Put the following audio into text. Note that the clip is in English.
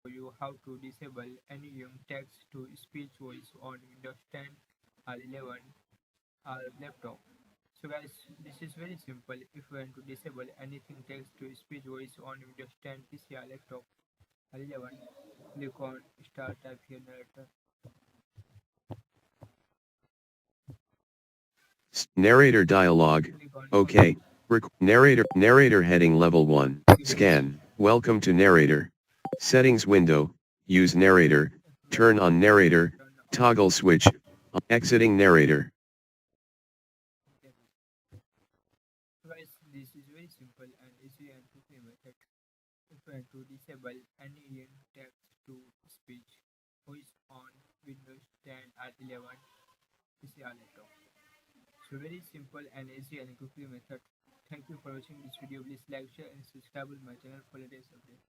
you how to disable any text to speech voice on Windows 10 or 11 or laptop. So guys, this is very simple. If you want to disable anything text to speech voice on Windows 10 PC or laptop or 11, click on start type here narrator. Narrator dialog. Click on OK. Narrator heading level 1. Scan. Welcome to narrator. Settings window. Use narrator. Turn on narrator. Toggle switch. Exiting narrator. So guys, this is very simple and easy and quickly method. If you want to disable any text to speech voice on Windows 10 or 11 PC or laptop. So very simple and easy and quickly method. Thank you for watching this video. Please like, share and subscribe to my channel for latest updates.